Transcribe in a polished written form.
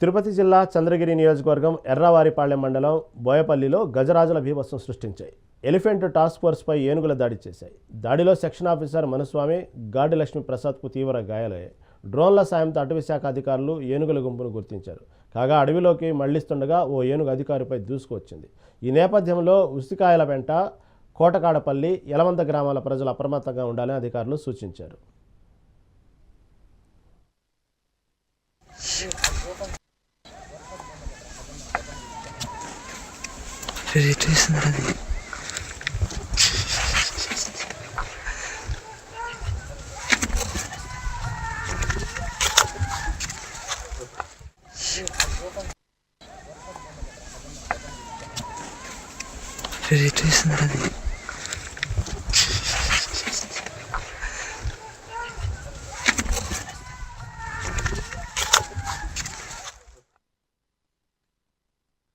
తిరుపతి జిల్లా చంద్రగిరి నియోజకవర్గం ఎర్రవారిపాళ్లెం మండలం బోయపల్లిలో గజరాజుల బీభత్సం సృష్టించాయి. ఎలిఫెంట్ టాస్క్ ఫోర్స్పై ఏనుగుల దాడి చేశాయి. దాడిలో సెక్షన్ ఆఫీసర్ మనుస్వామి, గార్డు లక్ష్మీప్రసాద్కు తీవ్ర గాయాలయ్యాయి. డ్రోన్ల సాయంతో అటవీశాఖ అధికారులు ఏనుగుల గుంపును గుర్తించారు. కాగా అడవిలోకి మళ్లిస్తుండగా ఓ ఏనుగు అధికారిపై దూసుకువచ్చింది. ఈ నేపథ్యంలో ఉసికాయలపెంట, కోటకాడపల్లి, యలమంద గ్రామాల ప్రజలు అప్రమత్తంగా ఉండాలని అధికారులు సూచించారు. Retweet